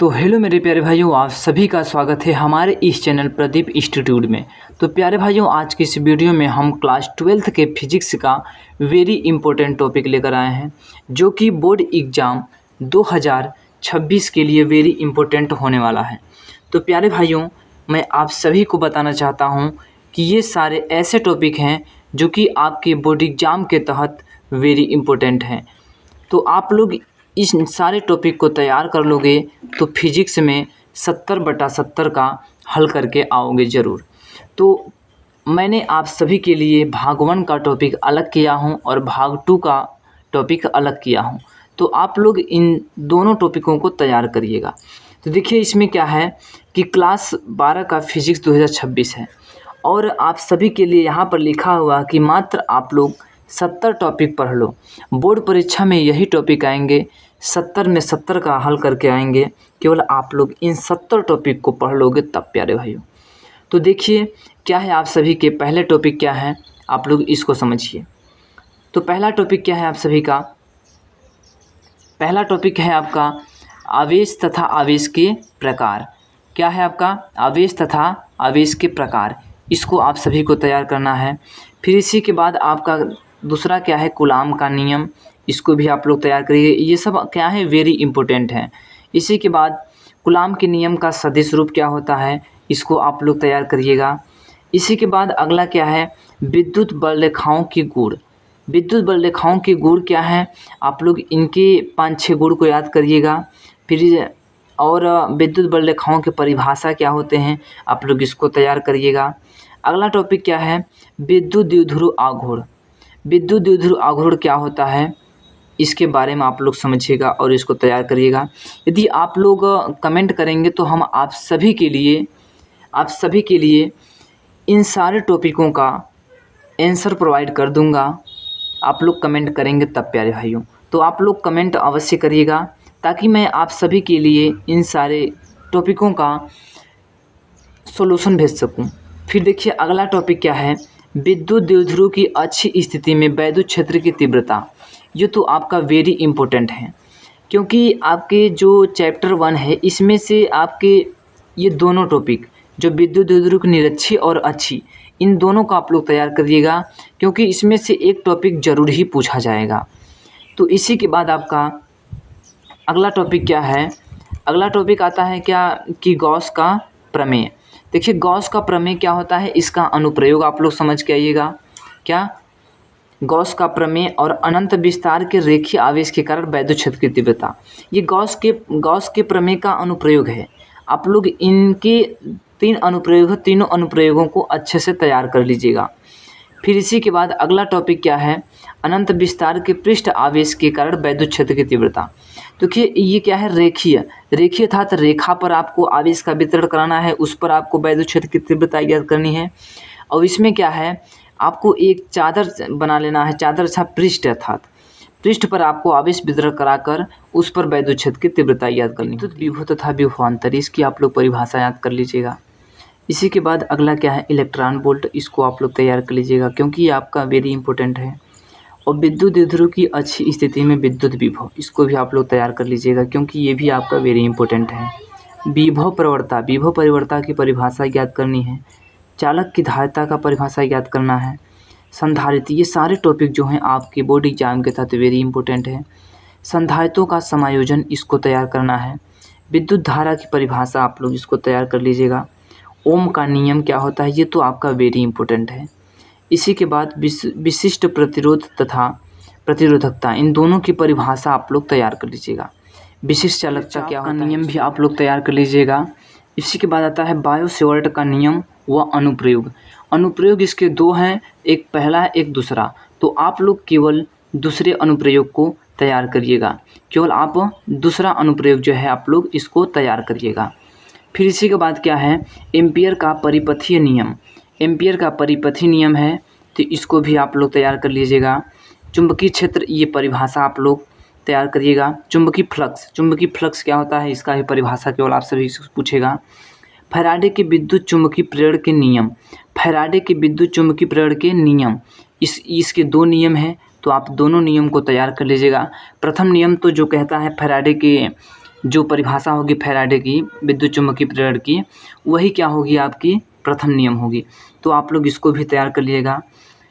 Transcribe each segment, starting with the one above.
तो हेलो मेरे प्यारे भाइयों, आप सभी का स्वागत है हमारे इस चैनल प्रदीप इंस्टीट्यूट में। तो प्यारे भाइयों, आज की इस वीडियो में हम क्लास 12th के फिजिक्स का वेरी इंपॉर्टेंट टॉपिक लेकर आए हैं, जो कि बोर्ड एग्ज़ाम 2026 के लिए वेरी इंपॉर्टेंट होने वाला है। तो प्यारे भाइयों, मैं आप सभी को बताना चाहता हूँ कि ये सारे ऐसे टॉपिक हैं जो कि आपके बोर्ड एग्ज़ाम के तहत वेरी इंपॉर्टेंट हैं। तो आप लोग इस सारे टॉपिक को तैयार कर लोगे तो फिजिक्स में 70/70 का हल करके आओगे ज़रूर। तो मैंने आप सभी के लिए भाग 1 का टॉपिक अलग किया हूं और भाग 2 का टॉपिक अलग किया हूं। तो आप लोग इन दोनों टॉपिकों को तैयार करिएगा। तो देखिए, इसमें क्या है कि क्लास 12 का फिजिक्स 2026 है और आप सभी के लिए यहाँ पर लिखा हुआ कि मात्र आप लोग 70 टॉपिक पढ़ लो। बोर्ड परीक्षा में यही टॉपिक आएंगे, 70 में 70 का हल करके आएंगे। केवल आप लोग इन 70 टॉपिक को पढ़ लोगे तब प्यारे भाइयों। तो देखिए क्या है, आप सभी के पहले टॉपिक क्या है, आप लोग इसको समझिए। तो पहला टॉपिक क्या है आप सभी का? पहला टॉपिक है आपका आवेश तथा आवेश के प्रकार। क्या है आपका? आवेश तथा आवेश के प्रकार। इसको आप सभी को तैयार करना है। फिर इसी के बाद आपका दूसरा क्या है, कूलाम का नियम। इसको भी आप लोग तैयार करिए। ये सब क्या है, वेरी इंपॉर्टेंट है। इसी के बाद कूलाम के नियम का सदिश रूप क्या होता है, इसको आप लोग तैयार करिएगा। इसी के बाद अगला क्या है, विद्युत बल रेखाओं की गुण। विद्युत बल रेखाओं के गुण क्या है, आप लोग इनके 5-6 गुण को याद करिएगा। फिर और विद्युत बल रेखाओं की परिभाषा क्या होते हैं, आप लोग इसको तैयार करिएगा। अगला टॉपिक क्या है, विद्युत द्विध्रुव आघूर्ण। विद्युत द्विध्रुव आघूर्ण क्या होता है, इसके बारे में आप लोग समझिएगा और इसको तैयार करिएगा। यदि आप लोग कमेंट करेंगे तो हम आप सभी के लिए इन सारे टॉपिकों का आंसर प्रोवाइड कर दूंगा। आप लोग कमेंट करेंगे तब प्यारे भाइयों। तो आप लोग कमेंट अवश्य करिएगा ताकि मैं आप सभी के लिए इन सारे टॉपिकों का सॉल्यूशन भेज सकूं। फिर देखिए अगला टॉपिक क्या है, विद्युत द्विध्रुव की अच्छी स्थिति में वैद्युत क्षेत्र की तीव्रता। ये तो आपका वेरी इंपॉर्टेंट है, क्योंकि आपके जो चैप्टर 1 है इसमें से आपके ये दोनों टॉपिक, जो विद्युत द्विध्रुव की निरक्षी और अच्छी, इन दोनों का आप लोग तैयार करिएगा, क्योंकि इसमें से एक टॉपिक ज़रूर ही पूछा जाएगा। तो इसी के बाद आपका अगला टॉपिक क्या है, अगला टॉपिक आता है क्या कि गॉस का प्रमेय। देखिए गॉस का प्रमेय क्या होता है, इसका अनुप्रयोग आप लोग समझ के आइएगा। क्या? गॉस का प्रमेय और अनंत विस्तार के रेखीय आवेश के कारण वैद्युत क्षेत्र की तीव्रता, ये गॉस के प्रमेय का अनुप्रयोग है। आप लोग इनके तीनों अनुप्रयोगों को अच्छे से तैयार कर लीजिएगा। फिर इसी के बाद अगला टॉपिक क्या है, अनंत विस्तार के पृष्ठ आवेश के कारण वैद्युत क्षेत्र की तीव्रता। देखिए ये क्या है, रेखीय था तो रेखा पर आपको आवेश का वितरण कराना है, उस पर आपको वैद्युत क्षेत्र की तीव्रता ज्ञात करनी है। और इसमें क्या है, आपको एक चादर बना लेना है, चादर अच्छा पृष्ठ, अर्थात पृष्ठ पर आपको आवेश वितरण कराकर उस पर वैद्युत क्षेत्र की तीव्रता याद करनी है। विभव तथा विभवांतर, इसकी आप लोग परिभाषा याद कर लीजिएगा। इसी के बाद अगला क्या है, इलेक्ट्रॉन वोल्ट। इसको आप लोग तैयार कर लीजिएगा क्योंकि ये आपका वेरी इंपॉर्टेंट है। और विद्युत द्विध्रुव की अच्छी स्थिति में विद्युत विभव, इसको भी आप लोग तैयार कर लीजिएगा क्योंकि ये भी आपका वेरी इंपॉर्टेंट है। विभव परिवर्तता की परिभाषा याद करनी है। चालक की धारिता का परिभाषा याद करना है। संधारित्र, ये सारे टॉपिक जो हैं आपके बोर्ड एग्जाम के तहत वेरी इंपॉर्टेंट है। संधारित्रों का समायोजन, इसको तैयार करना है। विद्युत धारा की परिभाषा आप लोग इसको तैयार कर लीजिएगा। ओम का नियम क्या होता है, ये तो आपका वेरी इंपॉर्टेंट है। इसी के बाद विशिष्ट प्रतिरोध तथा प्रतिरोधकता, इन दोनों की परिभाषा आप लोग तैयार कर लीजिएगा। विशिष्ट चालकता क्या होता है, नियम भी आप लोग तैयार कर लीजिएगा। इसी के बाद आता है बायो-सेवर्ट का नियम व अनुप्रयोग इसके 2 हैं, एक पहला एक दूसरा। तो आप लोग केवल दूसरे अनुप्रयोग को तैयार करिएगा, केवल आप दूसरा अनुप्रयोग जो है आप लोग इसको तैयार करिएगा। फिर इसी के बाद क्या है, एम्पियर का परिपथीय नियम। एम्पियर का परिपथीय नियम है तो इसको भी आप लोग तैयार कर लीजिएगा। चुंबकीय क्षेत्र, ये परिभाषा आप लोग तैयार करिएगा। चुंबकीय फ्लक्स क्या होता है, इसका भी परिभाषा केवल आप सभी से पूछेगा। फैराडे के विद्युत चुंबकीय प्रेरण के नियम। फैराडे के विद्युत चुंबकीय प्रेरण के नियम, इसके 2 नियम हैं, तो आप दोनों नियम को तैयार कर लीजिएगा। प्रथम नियम तो जो कहता है फैराडे के जो परिभाषा होगी फैराडे की विद्युत चुम्बकीय प्रेरण की, वही क्या होगी आपकी प्रथम नियम होगी। तो आप लोग इसको भी तैयार कर लीजिएगा।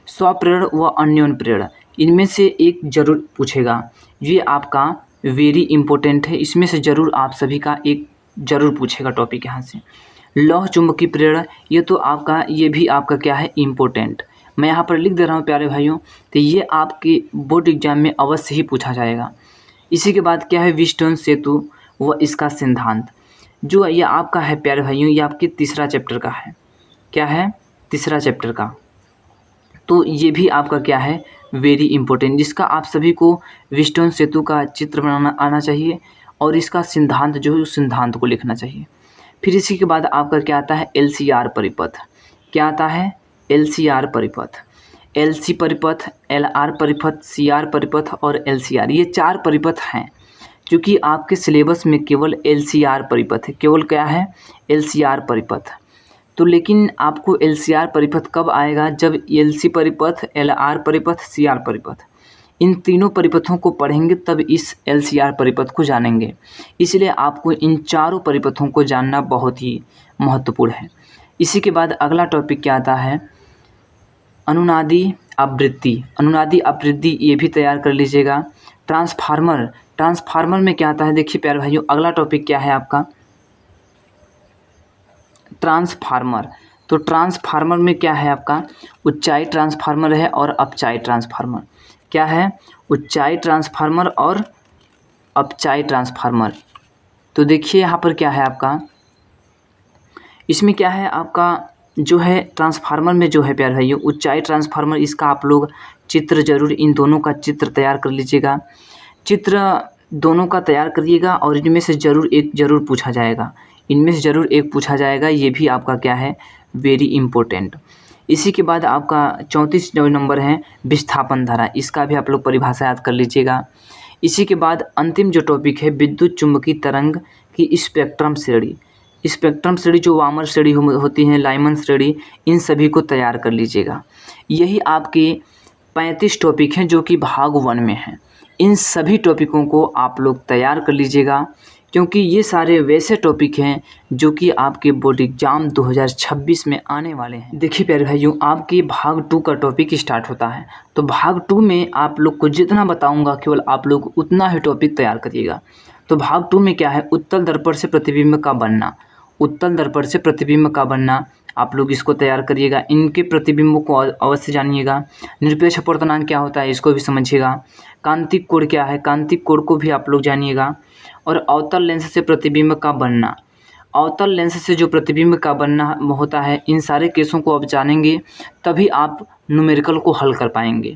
स्वप्रेरण व अन्योन्य प्रेरण, इनमें से एक जरूर पूछेगा। ये आपका वेरी इंपॉर्टेंट है, इसमें से ज़रूर आप सभी का एक ज़रूर पूछेगा टॉपिक यहाँ से। लौह चुंबकीय प्रेरण, ये तो आपका, ये भी आपका क्या है इम्पोर्टेंट, मैं यहाँ पर लिख दे रहा हूँ प्यारे भाइयों। तो ये आपके बोर्ड एग्जाम में अवश्य ही पूछा जाएगा। इसी के बाद क्या है व्हीटस्टोन सेतु व इसका सिद्धांत, जो ये आपका है प्यारे भाइयों, ये आपके तीसरा चैप्टर का है। क्या है? तीसरा चैप्टर का। तो ये भी आपका क्या है वेरी इंपॉर्टेंट, जिसका आप सभी को व्हीटस्टोन सेतु का चित्र बनाना आना चाहिए और इसका सिद्धांत जो है उस सिद्धांत को लिखना चाहिए। फिर इसी के बाद आपका क्या आता है LCR परिपथ। क्या आता है? LCR परिपथ, LC परिपथ, LR परिपथ, CR परिपथ और LCR, ये 4 परिपथ हैं। क्योंकि आपके सिलेबस में केवल LCR परिपथ है, केवल क्या है LCR परिपथ। तो लेकिन आपको LCR परिपथ कब आएगा? जब LC परिपथ, LR परिपथ, CR परिपथ, इन तीनों परिपथों को पढ़ेंगे तब इस LCR परिपथ को जानेंगे। इसलिए आपको इन चारों परिपथों को जानना बहुत ही महत्वपूर्ण है। इसी के बाद अगला टॉपिक क्या आता है? अनुनादी आवृत्ति। अनुनादी आवृत्ति ये भी तैयार कर लीजिएगा। ट्रांसफार्मर, ट्रांसफार्मर में क्या आता है देखिए प्यारे भाइयों, अगला टॉपिक क्या है आपका ट्रांसफार्मर। तो ट्रांसफार्मर में क्या है आपका ऊंचाई ट्रांसफार्मर है और अपचाई ट्रांसफार्मर। क्या है? ऊंचाई ट्रांसफार्मर और अपचाई ट्रांसफार्मर। तो देखिए यहाँ पर क्या है आपका, इसमें क्या है आपका जो है ट्रांसफार्मर में जो है प्यारे भाइयों ऊंचाई ट्रांसफार्मर, इसका आप लोग चित्र जरूर, इन दोनों का चित्र तैयार कर लीजिएगा। चित्र दोनों का तैयार करिएगा और इनमें से ज़रूर एक ज़रूर पूछा जाएगा, इनमें से ज़रूर एक पूछा जाएगा। ये भी आपका क्या है वेरी इंपॉर्टेंट। इसी के बाद आपका 34 नंबर है विस्थापन धारा, इसका भी आप लोग परिभाषा याद कर लीजिएगा। इसी के बाद अंतिम जो टॉपिक है विद्युत चुम्बकीय तरंग की स्पेक्ट्रम श्रेणी। स्पेक्ट्रम श्रेणी जो वामर श्रेणी होती हैं, लाइमन श्रेणी, इन सभी को तैयार कर लीजिएगा। यही आपके 35 टॉपिक हैं जो कि भाग 1 में हैं। इन सभी टॉपिकों को आप लोग तैयार कर लीजिएगा, क्योंकि ये सारे वैसे टॉपिक हैं जो कि आपके बोर्ड एग्जाम 2026 में आने वाले हैं। देखिए प्यारे भाइयों, आपके भाग 2 का टॉपिक स्टार्ट होता है, तो भाग 2 में आप लोग को जितना बताऊंगा केवल आप लोग उतना ही टॉपिक तैयार करिएगा। तो भाग 2 में क्या है उत्तल दर्पण से प्रतिबिंब का बनना। उत्तल दर्पण से प्रतिबिंब का बनना, आप लोग इसको तैयार करिएगा। इनके प्रतिबिंबों को अवश्य जानिएगा। निरपेक्ष अपवर्तनांक क्या होता है इसको भी समझिएगा। कांतिक कोण क्या है, कांतिक कोण को भी आप लोग जानिएगा। और अवतल लेंस से प्रतिबिंब का बनना, अवतल लेंस से जो प्रतिबिंब का बनना होता है, इन सारे केसों को आप जानेंगे तभी आप न्यूमेरिकल को हल कर पाएंगे।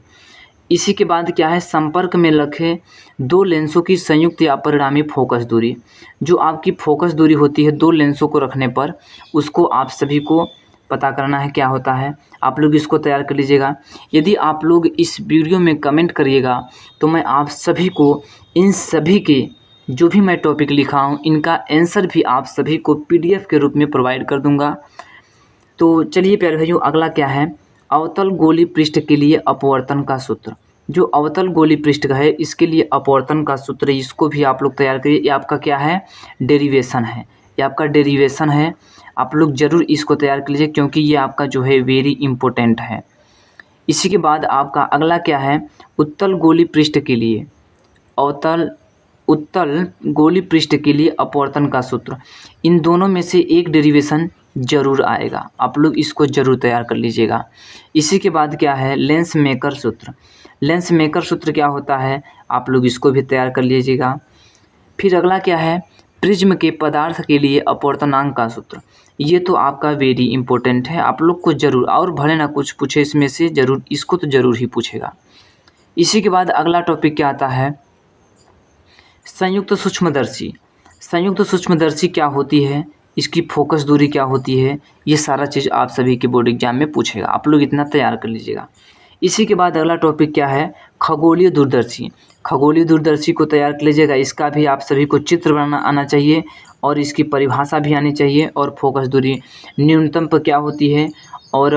इसी के बाद क्या है संपर्क में रखे 2 लेंसों की संयुक्त या परिणामी फोकस दूरी। जो आपकी फोकस दूरी होती है 2 लेंसों को रखने पर, उसको आप सभी को पता करना है क्या होता है। आप लोग इसको तैयार कर लीजिएगा। यदि आप लोग इस वीडियो में कमेंट करिएगा तो मैं आप सभी को इन सभी के जो भी मैं टॉपिक लिखा हूँ इनका आंसर भी आप सभी को PDF के रूप में प्रोवाइड कर दूंगा। तो चलिए प्यारे भाइयों, अगला क्या है अवतल गोली पृष्ठ के लिए अपवर्तन का सूत्र। जो अवतल गोली पृष्ठ का है इसके लिए अपवर्तन का सूत्र, इसको भी आप लोग तैयार करिए। ये आपका क्या है डेरिवेशन है, ये आपका डेरिवेशन है। आप लोग ज़रूर इसको तैयार कर लीजिए क्योंकि ये आपका जो है वेरी इंपॉर्टेंट है। इसी के बाद आपका अगला क्या है उत्तल गोली पृष्ठ के लिए उत्तल गोली पृष्ठ के लिए अपवर्तन का सूत्र। इन दोनों में से एक डेरिवेशन जरूर आएगा, आप लोग इसको जरूर तैयार कर लीजिएगा। इसी के बाद क्या है लेंस मेकर सूत्र। लेंस मेकर सूत्र क्या होता है आप लोग इसको भी तैयार कर लीजिएगा। फिर अगला क्या है प्रिज्म के पदार्थ के लिए अपवर्तनांक का सूत्र। ये तो आपका वेरी इंपॉर्टेंट है, आप लोग को जरूर, और भले ना कुछ पूछे इसमें से, जरूर इसको तो जरूर ही पूछेगा। इसी के बाद अगला टॉपिक क्या आता है संयुक्त सूक्ष्मदर्शी। संयुक्त सूक्ष्मदर्शी क्या होती है, इसकी फोकस दूरी क्या होती है, ये सारा चीज़ आप सभी के बोर्ड एग्जाम में पूछेगा, आप लोग इतना तैयार कर लीजिएगा। इसी के बाद अगला टॉपिक क्या है खगोलीय दूरदर्शी। खगोलीय दूरदर्शी को तैयार कर लीजिएगा, इसका भी आप सभी को चित्र बनाना आना चाहिए और इसकी परिभाषा भी आनी चाहिए और फोकस दूरी न्यूनतम पर क्या होती है और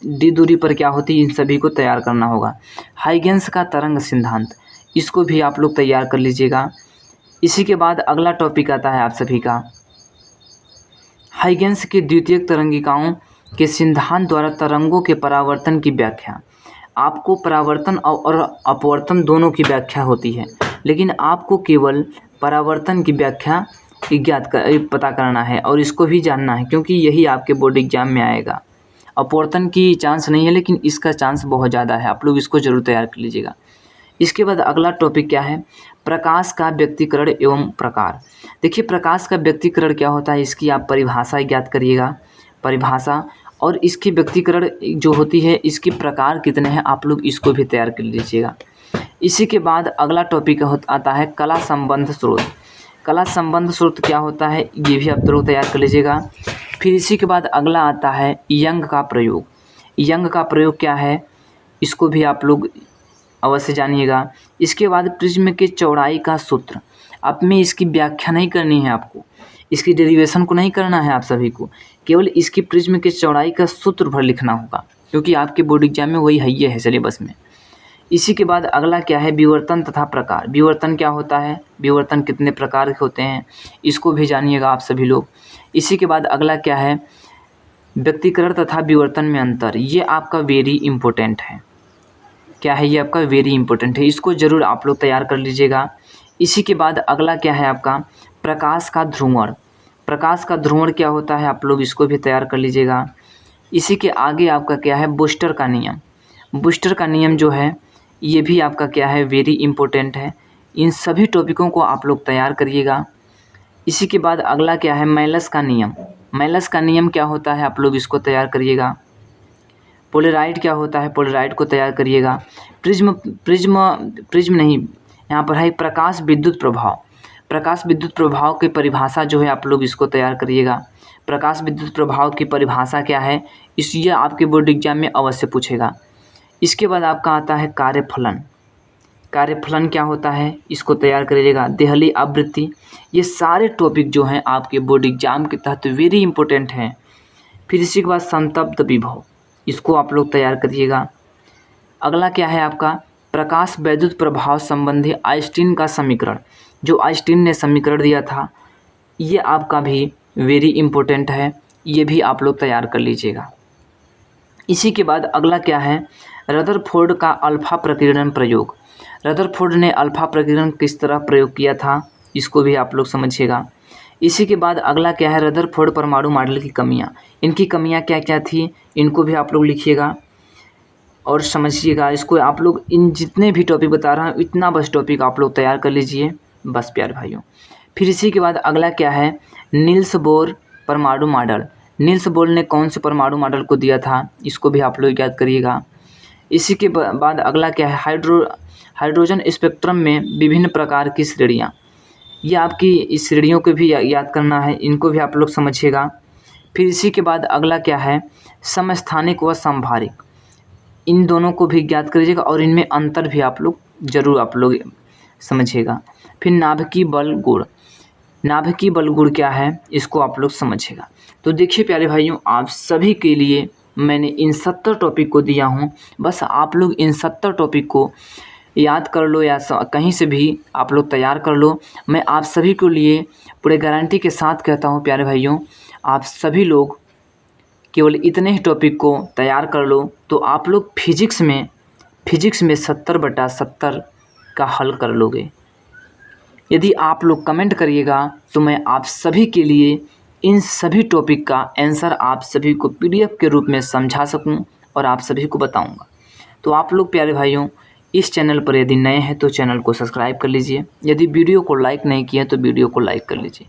डी दूरी पर क्या होती है, इन सभी को तैयार करना होगा। हाइगेंस का तरंग सिद्धांत, इसको भी आप लोग तैयार कर लीजिएगा। इसी के बाद अगला टॉपिक आता है आप सभी का हाइगेंस के द्वितीयक तरंगिकाओं के सिद्धांत द्वारा तरंगों के परावर्तन की व्याख्या। आपको परावर्तन और अपवर्तन दोनों की व्याख्या होती है, लेकिन आपको केवल परावर्तन की व्याख्या पता करना है और इसको भी जानना है, क्योंकि यही आपके बोर्ड एग्जाम में आएगा। अपवर्तन की चांस नहीं है, लेकिन इसका चांस बहुत ज़्यादा है। आप लोग इसको जरूर तैयार कर लीजिएगा। इसके बाद अगला टॉपिक क्या है, प्रकाश का व्यक्तीकरण एवं प्रकार। देखिए, प्रकाश का व्यक्तीकरण क्या होता है, इसकी आप परिभाषा ज्ञात करिएगा। परिभाषा और इसकी व्यक्तीकरण जो होती है, इसकी प्रकार कितने हैं, आप लोग इसको भी तैयार कर लीजिएगा। इसी के बाद अगला टॉपिक आता है कला संबंध स्रोत। कला संबंध स्रोत क्या होता है, ये भी आप लोग तैयार कर लीजिएगा। फिर इसी के बाद अगला आता है यंग का प्रयोग। यंग का प्रयोग क्या है, इसको भी आप लोग अवश्य जानिएगा। इसके बाद प्रिज्म के चौड़ाई का सूत्र। अब में इसकी व्याख्या नहीं करनी है आपको, इसकी डेरिवेशन को नहीं करना है आप सभी को, केवल इसकी प्रिज्म के चौड़ाई का सूत्र भर लिखना होगा, क्योंकि आपके बोर्ड एग्जाम में वही है सिलेबस में। इसी के बाद अगला क्या है, विवर्तन तथा प्रकार। विवर्तन क्या होता है, विवर्तन कितने प्रकार के होते हैं, इसको भी जानिएगा आप सभी लोग। इसी के बाद अगला क्या है, व्यक्तीकरण तथा विवर्तन में अंतर। ये आपका वेरी इंपॉर्टेंट है। क्या है ये आपका वेरी इंपॉर्टेंट है, इसको ज़रूर आप लोग तैयार कर लीजिएगा। इसी के बाद अगला क्या है आपका प्रकाश का ध्रुवण। प्रकाश का ध्रुवण क्या होता है, आप लोग इसको भी तैयार कर लीजिएगा। इसी के आगे आपका क्या है, बूस्टर का नियम। बूस्टर का नियम जो है ये भी आपका क्या है, वेरी इंपॉर्टेंट है। इन सभी टॉपिकों को आप लोग तैयार करिएगा। इसी के बाद अगला क्या है, मैलस का नियम। मैलस का नियम क्या होता है, आप लोग इसको तैयार करिएगा। पोलराइड क्या होता है, पोलराइड को तैयार करिएगा। प्रिज्म नहीं, यहाँ पर है प्रकाश विद्युत प्रभाव। प्रकाश विद्युत प्रभाव की परिभाषा जो है आप लोग इसको तैयार करिएगा। प्रकाश विद्युत प्रभाव की परिभाषा क्या है, ये आपके बोर्ड एग्जाम में अवश्य पूछेगा। इसके बाद आपका आता है कार्यफलन। कार्यफलन क्या होता है, इसको तैयार करिएगा। देहली आवृत्ति, ये सारे टॉपिक जो हैं आपके बोर्ड एग्जाम के तहत वेरी इंपॉर्टेंट हैं। फिर इसी के बाद संतप्त विभव, इसको आप लोग तैयार करिएगा। अगला क्या है आपका प्रकाश वैद्युत प्रभाव संबंधी आइंस्टीन का समीकरण। जो आइंस्टीन ने समीकरण दिया था, ये आपका भी वेरी इंपॉर्टेंट है, ये भी आप लोग तैयार कर लीजिएगा। इसी के बाद अगला क्या है, रदरफोर्ड का अल्फा प्रकीर्णन प्रयोग। रदरफोर्ड ने अल्फा प्रकीर्णन किस तरह प्रयोग किया था, इसको भी आप लोग समझिएगा। इसी के बाद अगला क्या है, रदरफोर्ड परमाणु मॉडल की कमियां। इनकी कमियां क्या क्या थी, इनको भी आप लोग लिखिएगा और समझिएगा। इसको आप लोग इन जितने भी टॉपिक बता रहा हूँ, इतना बस टॉपिक आप लोग तैयार कर लीजिए बस प्यारे भाइयों। फिर इसी के बाद अगला क्या है, नील्स बोर परमाणु मॉडल। नील्स बोर ने कौन से परमाणु मॉडल को दिया था, इसको भी आप लोग याद करिएगा। इसी के बाद अगला क्या है, हाइड्रोजन स्पेक्ट्रम में विभिन्न प्रकार की श्रेणियाँ। ये आपकी इस श्रेणियों को भी याद करना है, इनको भी आप लोग समझिएगा। फिर इसी के बाद अगला क्या है, समस्थानिक व संभारिक। इन दोनों को भी ज्ञात करिएगा और इनमें अंतर भी आप लोग जरूर आप लोग समझिएगा। फिर नाभिकीय बल गुण। नाभिकीय बल गुण क्या है, इसको आप लोग समझिएगा। तो देखिए प्यारे भाइयों, आप सभी के लिए मैंने इन 70 टॉपिक को दिया हूँ। बस आप लोग इन 70 टॉपिक को याद कर लो या कहीं से भी आप लोग तैयार कर लो। मैं आप सभी के लिए पूरे गारंटी के साथ कहता हूँ प्यारे भाइयों, आप सभी लोग केवल इतने ही टॉपिक को तैयार कर लो तो आप लोग फिजिक्स में 70/70 का हल कर लोगे। यदि आप लोग कमेंट करिएगा तो मैं आप सभी के लिए इन सभी टॉपिक का आंसर आप सभी को PDF के रूप में समझा सकूं और आप सभी को बताऊंगा। तो आप लोग प्यारे भाइयों, इस चैनल पर यदि नए हैं तो चैनल को सब्सक्राइब कर लीजिए। यदि वीडियो को लाइक नहीं किया तो वीडियो को लाइक कर लीजिए।